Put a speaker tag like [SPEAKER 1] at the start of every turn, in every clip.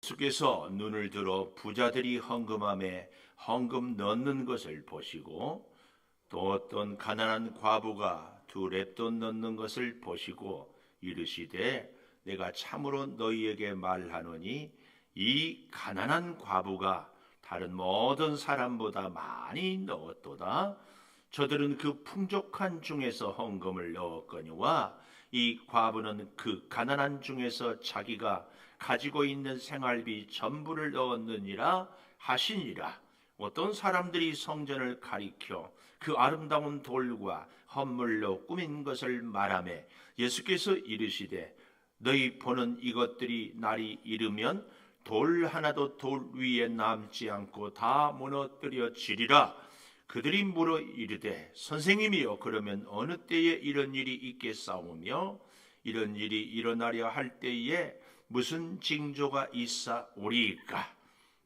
[SPEAKER 1] 예수께서 눈을 들어 부자들이 헌금함에 헌금 넣는 것을 보시고 또 어떤 가난한 과부가 두 렙돈 넣는 것을 보시고 이르시되 내가 참으로 너희에게 말하노니 이 가난한 과부가 다른 모든 사람보다 많이 넣었도다. 저들은 그 풍족한 중에서 헌금을 넣었거니와 이 과부는 그 가난한 중에서 자기가 가지고 있는 생활비 전부를 넣었느니라 하시니라. 어떤 사람들이 성전을 가리켜 그 아름다운 돌과 헌물로 꾸민 것을 말하며 예수께서 이르시되 너희 보는 이것들이 날이 이르면 돌 하나도 돌 위에 남지 않고 다 무너뜨려지리라. 그들이 물어 이르되 선생님이여 그러면 어느 때에 이런 일이 있겠사오며 이런 일이 일어나려 할 때에 무슨 징조가 있사오리이까?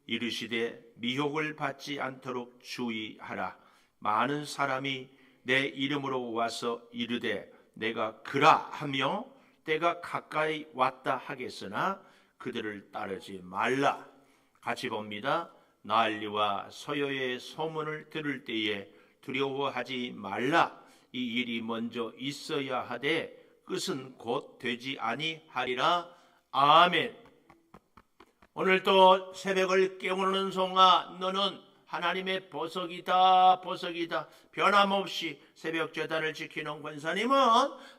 [SPEAKER 1] 이르시되 미혹을 받지 않도록 주의하라. 많은 사람이 내 이름으로 와서 이르되 내가 그라 하며 때가 가까이 왔다 하겠으나 그들을 따르지 말라. 같이 봅니다. 난리와 서요의 소문을 들을 때에 두려워하지 말라. 이 일이 먼저 있어야 하되 끝은 곧 되지 아니하리라. 아멘. 오늘 또 새벽을 깨우는 송아 너는 하나님의 보석이다 보석이다. 변함없이 새벽 제단을 지키는 권사님은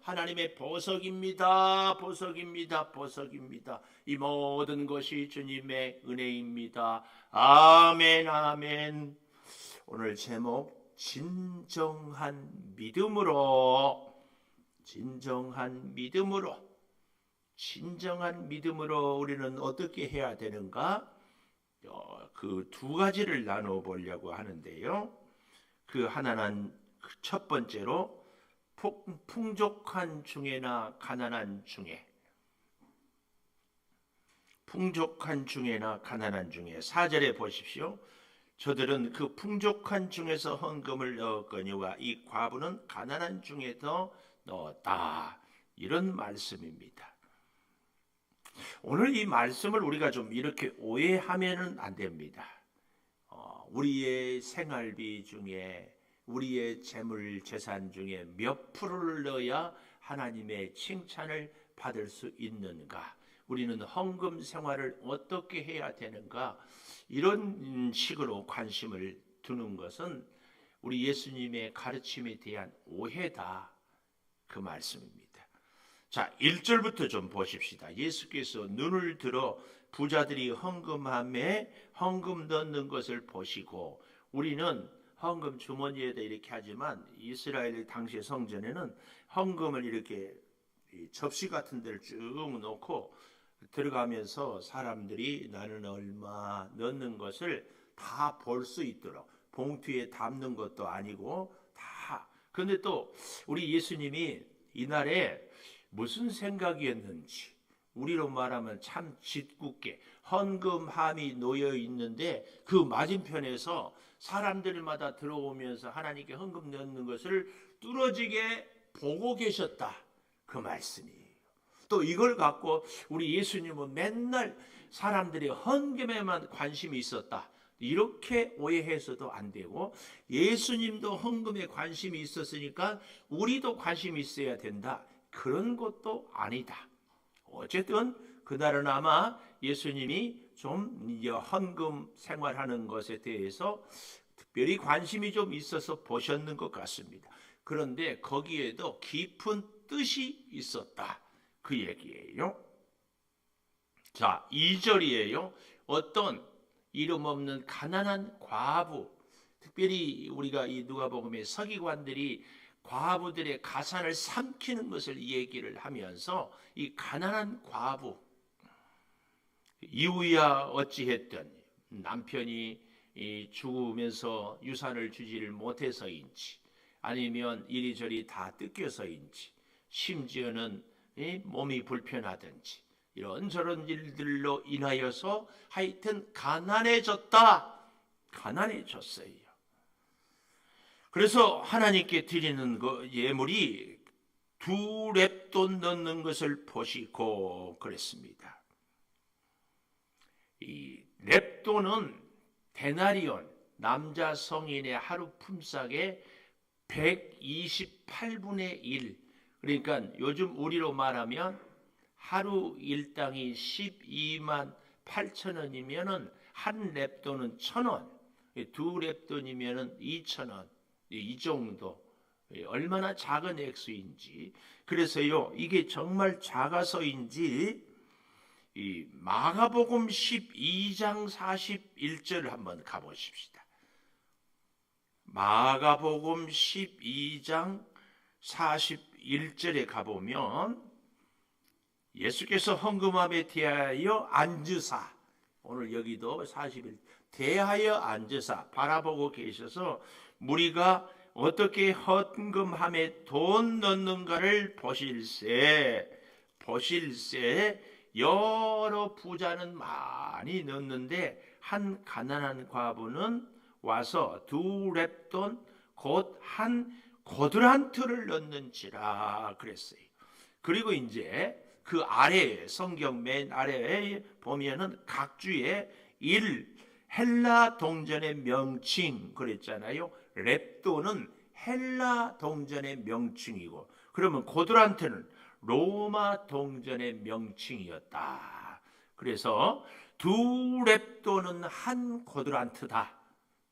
[SPEAKER 1] 하나님의 보석입니다 보석입니다 보석입니다. 이 모든 것이 주님의 은혜입니다. 아멘 아멘. 오늘 제목 진정한 믿음으로 진정한 믿음으로 우리는 어떻게 해야 되는가? 그 두 가지를 나눠 보려고 하는데요. 그 하나는 첫 번째로 풍족한 중에나 가난한 중에, 풍족한 중에나 가난한 중에. 4절에 보십시오. 저들은 그 풍족한 중에서 헌금을 넣었거니와 이 과부는 가난한 중에서 넣었다. 이런 말씀입니다. 오늘 이 말씀을 우리가 좀 이렇게 오해하면은 안 됩니다. 우리의 생활비 중에 우리의 재물 재산 중에 몇 프로를 넣어야 하나님의 칭찬을 받을 수 있는가? 우리는 헌금 생활을 어떻게 해야 되는가? 이런 식으로 관심을 두는 것은 우리 예수님의 가르침에 대한 오해다. 그 말씀입니다. 자, 1절부터 좀 보십시다. 예수께서 눈을 들어 부자들이 헌금함에 헌금 넣는 것을 보시고, 우리는 헌금 주머니에다 이렇게 하지만 이스라엘 당시의 성전에는 헌금을 이렇게 접시 같은 데를 쭉 놓고 들어가면서 사람들이 나는 얼마 넣는 것을 다 볼 수 있도록, 봉투에 담는 것도 아니고 다. 그런데 또 우리 예수님이 이날에 무슨 생각이었는지, 우리로 말하면 참 짓궂게 헌금함이 놓여 있는데 그 맞은편에서 사람들마다 들어오면서 하나님께 헌금 넣는 것을 뚫어지게 보고 계셨다. 그 말씀이에요. 또 이걸 갖고 우리 예수님은 맨날 사람들이 헌금에만 관심이 있었다. 이렇게 오해해서도 안 되고, 예수님도 헌금에 관심이 있었으니까 우리도 관심이 있어야 된다. 그런 것도 아니다. 어쨌든 그날은 아마 예수님이 좀 헌금 생활하는 것에 대해서 특별히 관심이 좀 있어서 보셨는 것 같습니다. 그런데 거기에도 깊은 뜻이 있었다. 그 얘기예요. 자, 2절이에요. 어떤 이름 없는 가난한 과부, 특별히 우리가 이 누가복음의 서기관들이 과부들의 가산을 삼키는 것을 얘기를 하면서 이 가난한 과부, 이후야 어찌했든 남편이 죽으면서 유산을 주지를 못해서인지 아니면 이리저리 다 뜯겨서인지 심지어는 몸이 불편하든지 이런저런 일들로 인하여서 하여튼 가난해졌다. 가난해졌어요. 그래서 하나님께 드리는 그 예물이 두 렙돈 넣는 것을 보시고 그랬습니다. 렙돈은 데나리온, 남자 성인의 하루 품삯의 128분의 1. 그러니까 요즘 우리로 말하면 하루 일당이 12만 8천 원이면은 한 렙돈은 1,000원, 두 렙돈이면은 2,000원, 이 정도. 얼마나 작은 액수인지. 그래서요, 이게 정말 작아서인지 이 마가복음 12장 41절 한번 가보십시다. 마가복음 12장 41절에 가보면 예수께서 헌금함에 대하여 앉으사, 오늘 여기도 41 대하여 앉으사 바라보고 계셔서 무리가 어떻게 헌금함에 돈 넣는가를 보실세 여러 부자는 많이 넣는데 한 가난한 과부는 와서 두 렙돈 곧 한 고드란트를 넣는지라 그랬어요. 그리고 이제 그 아래에, 성경 맨 아래에 보면은 각 주에 헬라 동전의 명칭 그랬잖아요. 렙돈은 헬라 동전의 명칭이고, 그러면 고드란트는 로마 동전의 명칭이었다. 그래서 두 렙돈은 한 고드란트다.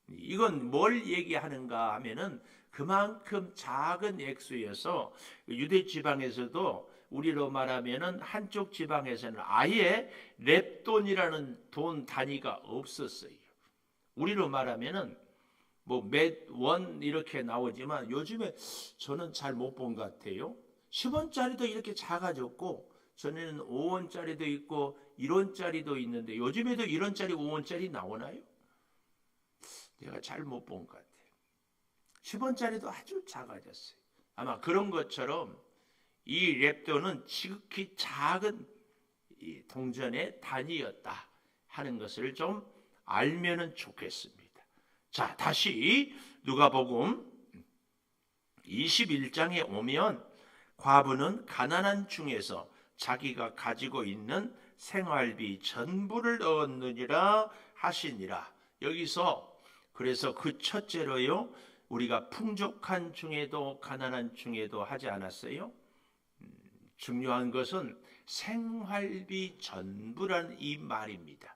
[SPEAKER 1] 이건 뭘 얘기하는가 하면은 그만큼 작은 액수여서 유대 지방에서도 우리로 말하면은 한쪽 지방에서는 아예 렙돈이라는 돈 단위가 없었어요. 우리로 말하면은 뭐 몇 원 이렇게 나오지만 요즘에 저는 잘 못 본 것 같아요. 10원짜리도 이렇게 작아졌고, 전에는 5원짜리도 있고 1원짜리도 있는데 요즘에도 1원짜리 5원짜리 나오나요? 내가 잘 못 본 것 같아요. 10원짜리도 아주 작아졌어요. 아마 그런 것처럼 이 렙돈은 지극히 작은 이 동전의 단위였다 하는 것을 좀 알면은 좋겠습니다. 자, 다시 누가복음 21장에 오면 과부는 가난한 중에서 자기가 가지고 있는 생활비 전부를 얻느니라 하시니라. 여기서 그래서 그 첫째로요, 우리가 풍족한 중에도 가난한 중에도 하지 않았어요? 중요한 것은 생활비 전부라는 이 말입니다.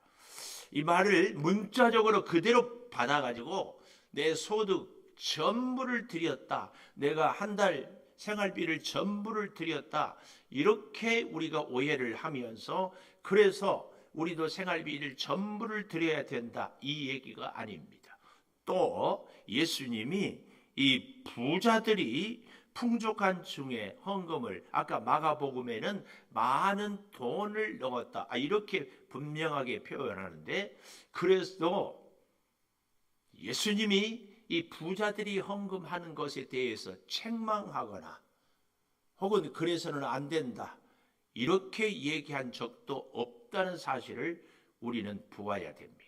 [SPEAKER 1] 이 말을 문자적으로 그대로 받아가지고 내 소득 전부를 드렸다, 내가 한 달 생활비를 전부를 드렸다, 이렇게 우리가 오해를 하면서 그래서 우리도 생활비를 전부를 드려야 된다, 이 얘기가 아닙니다. 또 예수님이 이 부자들이 풍족한 중에 헌금을, 아까 마가복음에는 많은 돈을 넣었다, 이렇게 분명하게 표현하는데, 그래서 예수님이 이 부자들이 헌금하는 것에 대해서 책망하거나 혹은 그래서는 안 된다 이렇게 얘기한 적도 없다는 사실을 우리는 보아야 됩니다.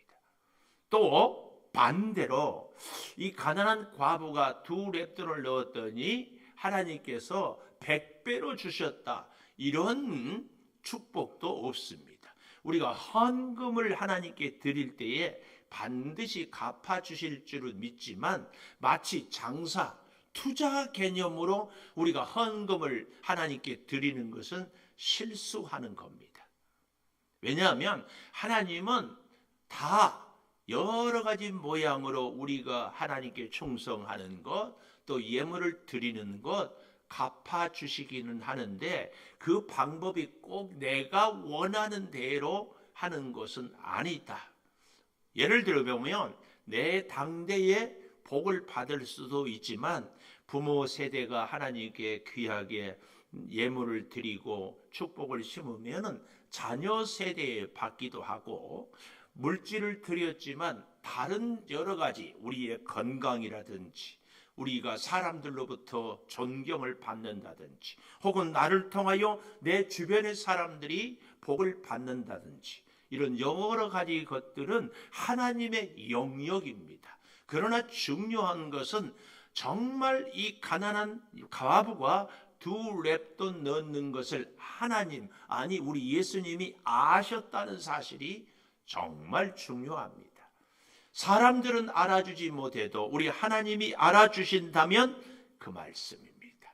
[SPEAKER 1] 또 반대로 이 가난한 과부가 두 렙돈을 넣었더니 하나님께서 100배로 주셨다, 이런 축복도 없습니다. 우리가 헌금을 하나님께 드릴 때에 반드시 갚아주실 줄은 믿지만 마치 장사, 투자 개념으로 우리가 헌금을 하나님께 드리는 것은 실수하는 겁니다. 왜냐하면 하나님은 다 여러 가지 모양으로 우리가 하나님께 충성하는 것, 또 예물을 드리는 것 갚아주시기는 하는데 그 방법이 꼭 내가 원하는 대로 하는 것은 아니다. 예를 들어 보면 내 당대에 복을 받을 수도 있지만 부모 세대가 하나님께 귀하게 예물을 드리고 축복을 심으면 자녀 세대에 받기도 하고, 물질을 드렸지만 다른 여러 가지 우리의 건강이라든지 우리가 사람들로부터 존경을 받는다든지 혹은 나를 통하여 내 주변의 사람들이 복을 받는다든지 이런 여러 가지 것들은 하나님의 영역입니다. 그러나 중요한 것은 정말 이 가난한 과부가 두 렙돈 넣는 것을 하나님, 아니 우리 예수님이 아셨다는 사실이 정말 중요합니다. 사람들은 알아주지 못해도 우리 하나님이 알아주신다면 그 말씀입니다.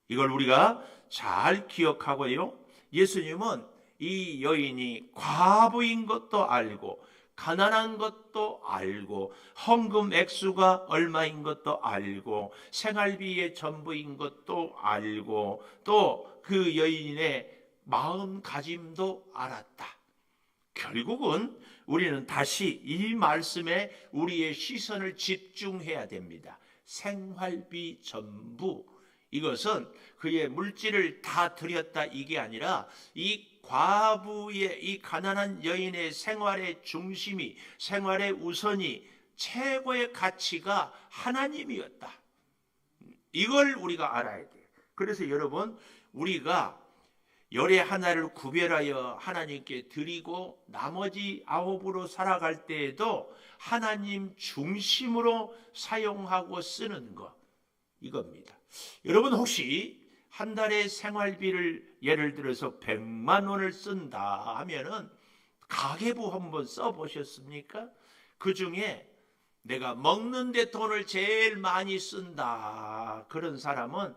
[SPEAKER 1] 이걸 우리가 잘 기억하고요. 예수님은 이 여인이 과부인 것도 알고 가난한 것도 알고 헌금 액수가 얼마인 것도 알고 생활비의 전부인 것도 알고 또 그 여인의 마음가짐도 알았다. 결국은 우리는 다시 이 말씀에 우리의 시선을 집중해야 됩니다. 생활비 전부, 이것은 그의 물질을 다 드렸다 이게 아니라 이 과부의, 이 가난한 여인의 생활의 중심이, 생활의 우선이, 최고의 가치가 하나님이었다. 이걸 우리가 알아야 돼요. 그래서 여러분, 우리가 열의 하나를 구별하여 하나님께 드리고 나머지 9으로 살아갈 때에도 하나님 중심으로 사용하고 쓰는 것, 이겁니다. 여러분, 혹시 한 달에 생활비를 예를 들어서 100만 원을 쓴다 하면은 가계부 한번 써보셨습니까? 그 중에 내가 먹는 데 돈을 제일 많이 쓴다 그런 사람은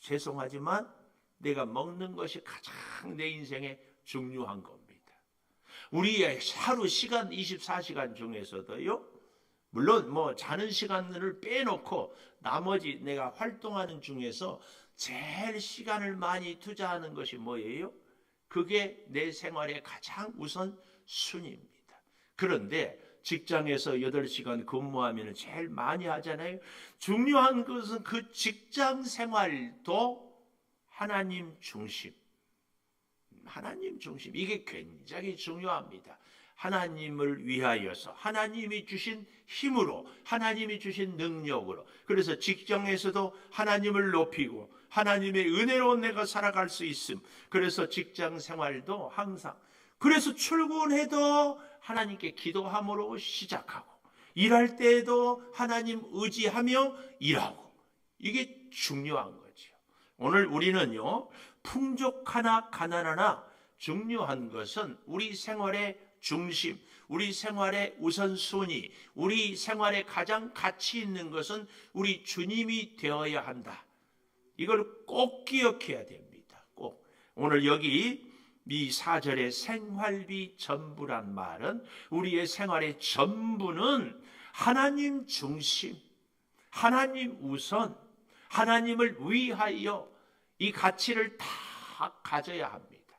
[SPEAKER 1] 죄송하지만 내가 먹는 것이 가장 내 인생에 중요한 겁니다. 우리의 하루 시간 24시간 중에서도요, 물론 뭐 자는 시간을 빼놓고 나머지 내가 활동하는 중에서 제일 시간을 많이 투자하는 것이 뭐예요? 그게 내 생활의 가장 우선 순위입니다. 그런데 직장에서 8시간 근무하면 제일 많이 하잖아요. 중요한 것은 그 직장 생활도 하나님 중심, 하나님 중심, 이게 굉장히 중요합니다. 하나님을 위하여서 하나님이 주신 힘으로, 하나님이 주신 능력으로, 그래서 직장에서도 하나님을 높이고 하나님의 은혜로 내가 살아갈 수 있음. 그래서 직장 생활도 항상, 그래서 출근해도 하나님께 기도함으로 시작하고 일할 때에도 하나님 의지하며 일하고, 이게 중요한 거죠. 오늘 우리는요, 풍족하나 가난하나 중요한 것은 우리 생활의 중심, 우리 생활의 우선순위, 우리 생활에 가장 가치 있는 것은 우리 주님이 되어야 한다. 이걸 꼭 기억해야 됩니다. 꼭. 오늘 여기 이 4절의 생활비 전부란 말은 우리의 생활의 전부는 하나님 중심, 하나님 우선, 하나님을 위하여 이 가치를 다 가져야 합니다.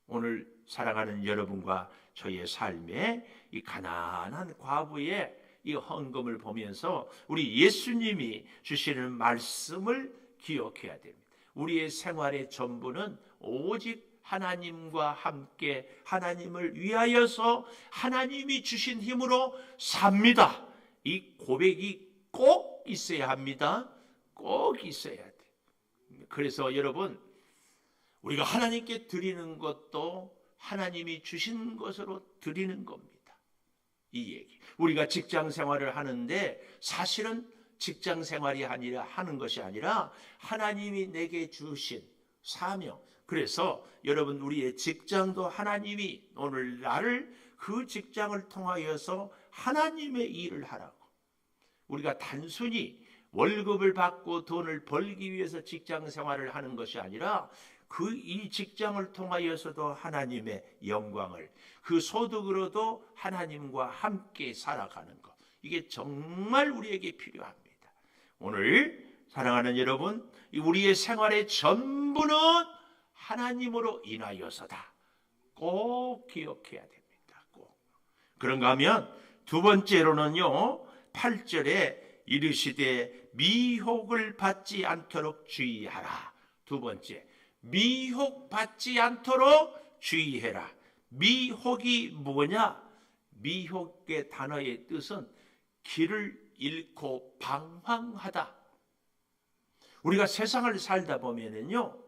[SPEAKER 1] 오늘 사랑하는 여러분과 저의 삶에 이 가난한 과부의 이 헌금을 보면서 우리 예수님이 주시는 말씀을 기억해야 됩니다. 우리의 생활의 전부는 오직 하나님과 함께 하나님을 위하여서 하나님이 주신 힘으로 삽니다. 이 고백이 꼭 있어야 합니다. 꼭 있어야 돼. 그래서 여러분, 우리가 하나님께 드리는 것도 하나님이 주신 것으로 드리는 겁니다. 이 얘기. 우리가 직장 생활을 하는데 사실은 직장 생활이 아니라 하는 것이 아니라 하나님이 내게 주신 사명. 그래서 여러분, 우리의 직장도 하나님이 오늘 나를 그 직장을 통하여서 하나님의 일을 하라고. 우리가 단순히 월급을 받고 돈을 벌기 위해서 직장 생활을 하는 것이 아니라 이 직장을 통하여서도 하나님의 영광을, 그 소득으로도 하나님과 함께 살아가는 것, 이게 정말 우리에게 필요합니다. 오늘 사랑하는 여러분, 우리의 생활의 전부는 하나님으로 인하여서다. 꼭 기억해야 됩니다. 꼭. 그런가 하면 두 번째로는요, 8절에 이르시되 미혹을 받지 않도록 주의하라. 두 번째, 미혹받지 않도록 주의해라. 미혹이 뭐냐? 미혹의 단어의 뜻은 길을 잃고 방황하다. 우리가 세상을 살다 보면은요,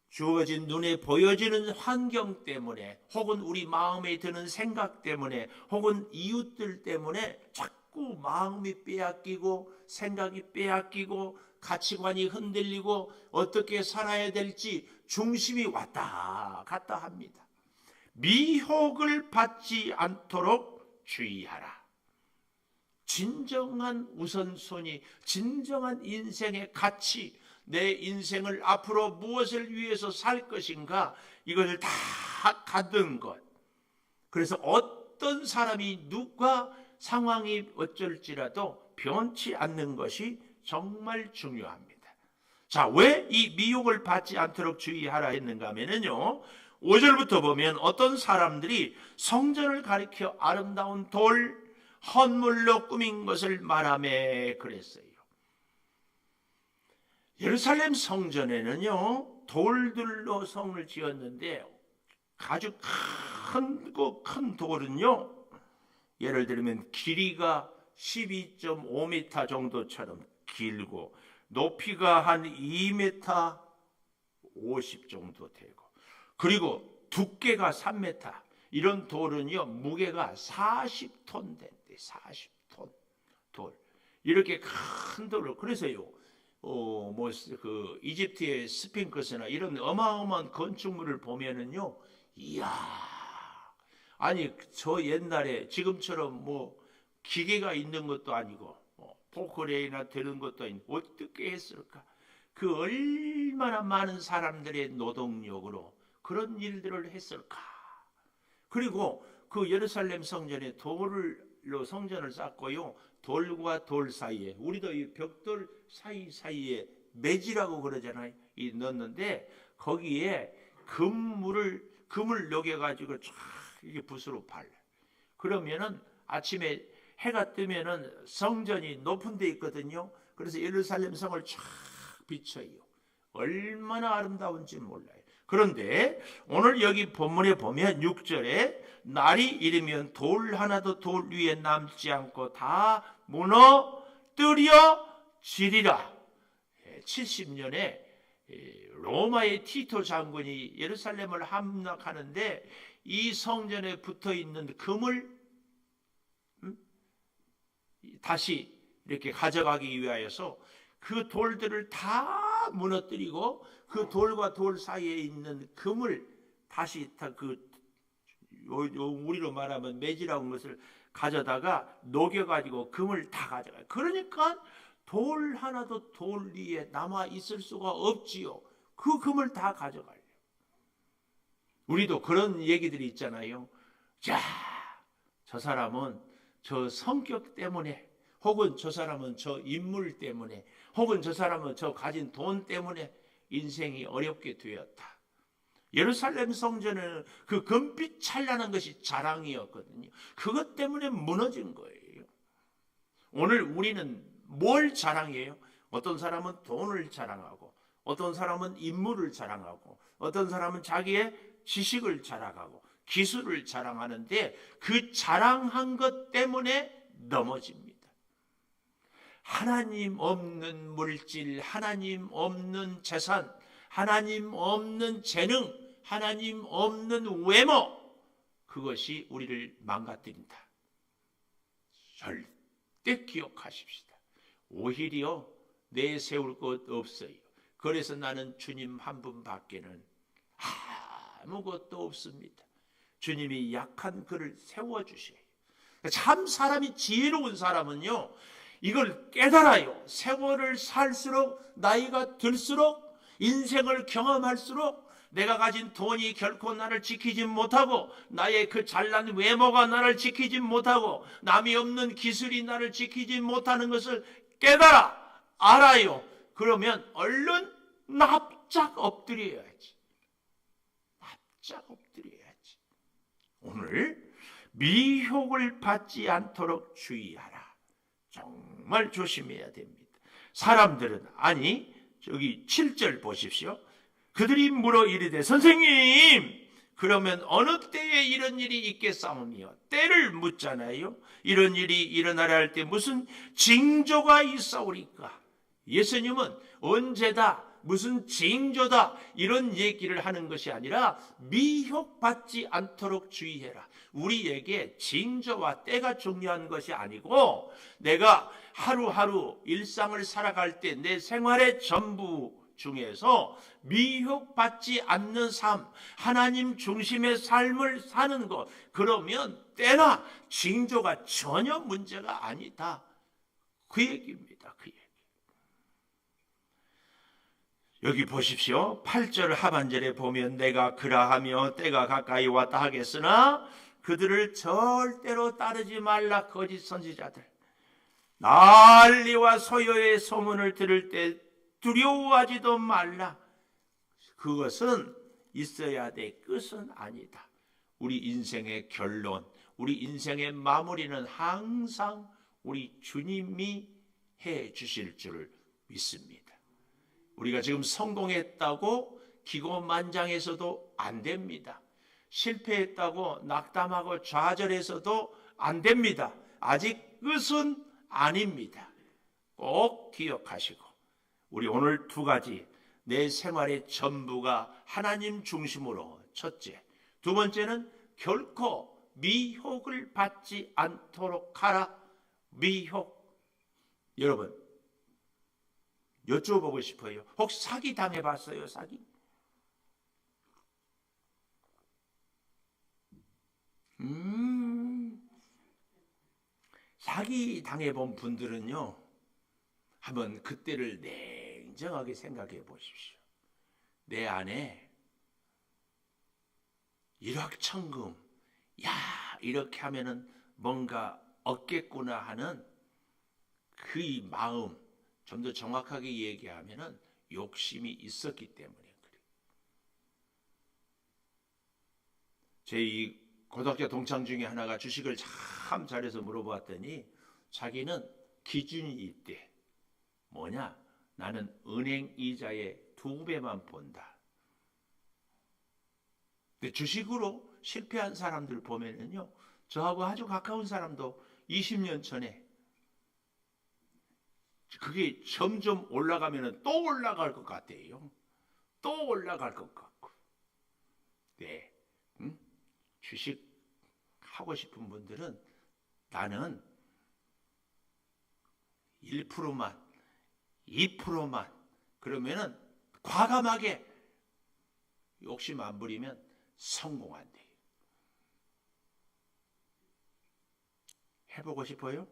[SPEAKER 1] 주어진 눈에 보여지는 환경 때문에, 혹은 우리 마음에 드는 생각 때문에, 혹은 이웃들 때문에 자꾸 마음이 빼앗기고 생각이 빼앗기고 가치관이 흔들리고 어떻게 살아야 될지 중심이 왔다 갔다 합니다. 미혹을 받지 않도록 주의하라. 진정한 우선순위, 진정한 인생의 가치, 내 인생을 앞으로 무엇을 위해서 살 것인가, 이걸 다 가든 것. 그래서 어떤 사람이 누가 상황이 어쩔지라도 변치 않는 것이 정말 중요합니다. 자, 왜 이 미혹을 받지 않도록 주의하라 했는가 하면요, 5절부터 보면 어떤 사람들이 성전을 가리켜 아름다운 돌, 헌물로 꾸민 것을 말하며 그랬어요. 예루살렘 성전에는요, 돌들로 성을 지었는데 아주 큰 돌은요, 예를 들면 길이가 12.5m 정도처럼 길고 높이가 한 2m 50 정도 되고, 그리고 두께가 3m, 이런 돌은요 무게가 40톤 된대. 40톤 돌, 이렇게 큰 돌을. 그래서요 그 이집트의 스핑크스나 이런 어마어마한 건축물을 보면은요, 이야, 아니 저 옛날에 지금처럼 뭐 기계가 있는 것도 아니고 포크레인이나 되는 것도 아니고 어떻게 했을까? 그 얼마나 많은 사람들의 노동력으로 그런 일들을 했을까? 그리고 그 예루살렘 성전에 돌로 성전을 쌓고요, 돌과 돌 사이에, 우리도 이 벽돌 사이사이에 매지라고 그러잖아요. 이 넣는데 거기에 금을 녹여가지고 쫙 이게 붓으로 발라. 그러면은 아침에 해가 뜨면은 성전이 높은 데 있거든요. 그래서 예루살렘 성을 쫙 비춰요. 얼마나 아름다운지 몰라요. 그런데 오늘 여기 본문에 보면 6절에 날이 이르면 돌 하나도 돌 위에 남지 않고 다 무너뜨려지리라. 70년에 로마의 티토 장군이 예루살렘을 함락하는데 이 성전에 붙어있는 금을 다시 이렇게 가져가기 위하여서 그 돌들을 다 무너뜨리고 그 돌과 돌 사이에 있는 금을 다시 우리로 말하면 매지라고 하는 것을 가져다가 녹여가지고 금을 다 가져가요. 그러니까 돌 하나도 돌 위에 남아 있을 수가 없지요. 그 금을 다 가져가요. 우리도 그런 얘기들이 있잖아요. 자, 저 사람은 저 성격 때문에, 혹은 저 사람은 저 인물 때문에, 혹은 저 사람은 저 가진 돈 때문에 인생이 어렵게 되었다. 예루살렘 성전은 그 금빛 찬란한 것이 자랑이었거든요. 그것 때문에 무너진 거예요. 오늘 우리는 뭘 자랑해요? 어떤 사람은 돈을 자랑하고, 어떤 사람은 인물을 자랑하고, 어떤 사람은 자기의 지식을 자랑하고 기술을 자랑하는데 그 자랑한 것 때문에 넘어집니다. 하나님 없는 물질, 하나님 없는 재산, 하나님 없는 재능, 하나님 없는 외모, 그것이 우리를 망가뜨린다. 절대 기억하십시다. 오히려 내세울 것 없어요. 그래서 나는 주님 한 분밖에는 아무것도 없습니다. 주님이 약한 그를 세워주셔요. 참 사람이 지혜로운 사람은요, 이걸 깨달아요. 세월을 살수록, 나이가 들수록, 인생을 경험할수록 내가 가진 돈이 결코 나를 지키지 못하고, 나의 그 잘난 외모가 나를 지키지 못하고, 남이 없는 기술이 나를 지키지 못하는 것을 깨달아 알아요. 그러면 얼른 납작 엎드려야지. 납작 엎드려야지. 오늘 미혹을 받지 않도록 주의하라. 정말 조심해야 됩니다. 사람들은, 아니 저기 7절 보십시오. 그들이 물어 이르되 선생님, 그러면 어느 때에 이런 일이 있겠사오며, 때를 묻잖아요. 이런 일이 일어나려 할 때 무슨 징조가 있사오리까? 예수님은 언제다, 무슨 징조다, 이런 얘기를 하는 것이 아니라 미혹받지 않도록 주의해라. 우리에게 징조와 때가 중요한 것이 아니고, 내가 하루하루 일상을 살아갈 때 내 생활의 전부 중에서 미혹받지 않는 삶, 하나님 중심의 삶을 사는 것, 그러면 때나 징조가 전혀 문제가 아니다. 그 얘기입니다. 그 얘기. 여기 보십시오. 8절 하반절에 보면 내가 그라하며 때가 가까이 왔다 하겠으나 그들을 절대로 따르지 말라. 거짓 선지자들. 난리와 소요의 소문을 들을 때 두려워하지도 말라. 그것은 있어야 될 끝은 아니다. 우리 인생의 결론, 우리 인생의 마무리는 항상 우리 주님이 해 주실 줄 믿습니다. 우리가 지금 성공했다고 기고만장해서도 안 됩니다. 실패했다고 낙담하고 좌절해서도 안 됩니다. 아직 끝은 아닙니다. 꼭 기억하시고 우리 오늘 두 가지, 내 생활의 전부가 하나님 중심으로, 첫째. 두 번째는 결코 미혹을 받지 않도록 하라. 미혹. 여러분 여쭤보고 싶어요. 혹시 사기 당해봤어요? 사기? 사기 당해본 분들은요, 한번 그때를 냉정하게 생각해 보십시오. 내 안에 일확천금, 야 이렇게 하면은 뭔가 얻겠구나 하는 그 마음, 좀 더 정확하게 얘기하면은 욕심이 있었기 때문에 그래요. 제 이 고등학교 동창 중에 하나가 주식을 참 잘해서 물어봤더니 자기는 기준이 있대. 뭐냐? 나는 은행 이자의 2배만 본다. 근데 주식으로 실패한 사람들 보면은요, 저하고 아주 가까운 사람도 20년 전에 그게 점점 올라가면은 또 올라갈 것 같아요. 또 올라갈 것 같고. 네, 주식 하고 싶은 분들은 나는 1%만, 2%만, 그러면은 과감하게 욕심 안 부리면 성공한대요. 해보고 싶어요?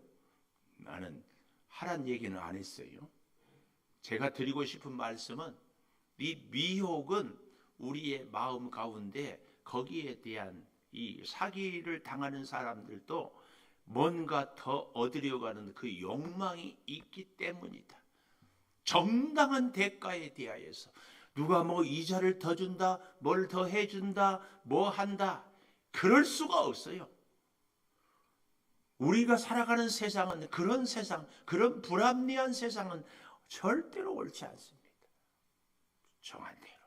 [SPEAKER 1] 나는 하란 얘기는 안 했어요. 제가 드리고 싶은 말씀은 이 미혹은 우리의 마음 가운데 거기에 대한 이 사기를 당하는 사람들도 뭔가 더 얻으려고 하는 그 욕망이 있기 때문이다. 정당한 대가에 대하여서 누가 뭐 이자를 더 준다, 뭘 더 해준다, 뭐 한다, 그럴 수가 없어요. 우리가 살아가는 세상은 그런 세상, 그런 불합리한 세상은 절대로 옳지 않습니다. 정한 대로.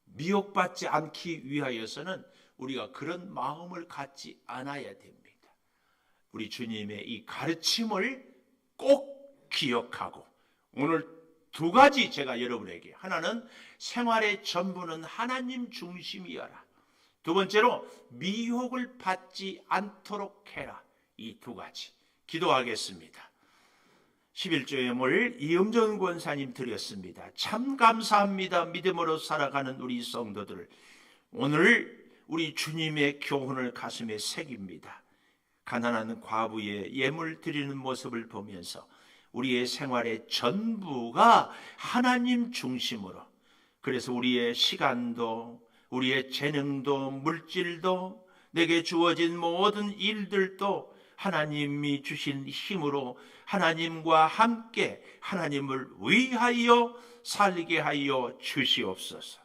[SPEAKER 1] 미혹받지 않기 위하여서는 우리가 그런 마음을 갖지 않아야 됩니다. 우리 주님의 이 가르침을 꼭 기억하고, 오늘 두 가지 제가 여러분에게, 하나는 생활의 전부는 하나님 중심이어라. 두 번째로 미혹을 받지 않도록 해라. 이 두 가지 기도하겠습니다. 11조의 물 이음전 권사님 드렸습니다. 참 감사합니다. 믿음으로 살아가는 우리 성도들, 오늘 우리 주님의 교훈을 가슴에 새깁니다. 가난한 과부의 예물 드리는 모습을 보면서 우리의 생활의 전부가 하나님 중심으로, 그래서 우리의 시간도, 우리의 재능도, 물질도, 내게 주어진 모든 일들도 하나님이 주신 힘으로 하나님과 함께 하나님을 위하여 살게 하여 주시옵소서.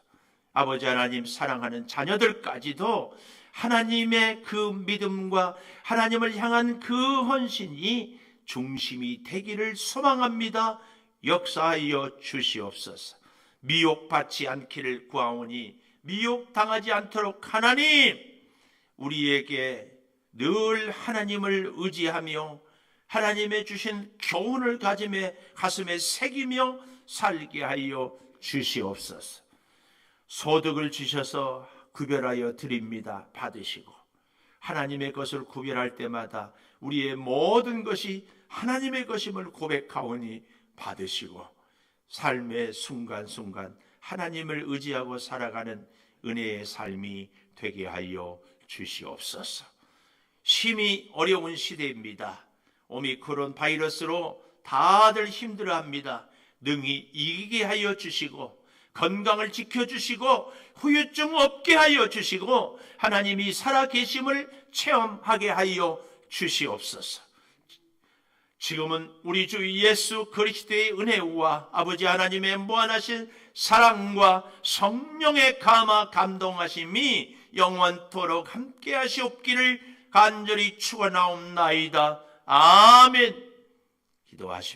[SPEAKER 1] 아버지 하나님, 사랑하는 자녀들까지도 하나님의 그 믿음과 하나님을 향한 그 헌신이 중심이 되기를 소망합니다. 역사하여 주시옵소서. 미혹받지 않기를 구하오니 미혹당하지 않도록 하나님, 우리에게 늘 하나님을 의지하며 하나님의 주신 교훈을 가슴에 새기며 살게 하여 주시옵소서. 소득을 주셔서 구별하여 드립니다. 받으시고, 하나님의 것을 구별할 때마다 우리의 모든 것이 하나님의 것임을 고백하오니 받으시고, 삶의 순간순간 하나님을 의지하고 살아가는 은혜의 삶이 되게 하여 주시옵소서. 심히 어려운 시대입니다. 오미크론 바이러스로 다들 힘들어합니다. 능히 이기게 하여 주시고 건강을 지켜주시고 후유증 없게 하여 주시고 하나님이 살아계심을 체험하게 하여 주시옵소서. 지금은 우리 주 예수 그리스도의 은혜와 아버지 하나님의 무한하신 사랑과 성령의 감화 감동하심이 영원토록 함께 하시옵기를 간절히 축원하옵나이다. 아멘. 기도하십시오.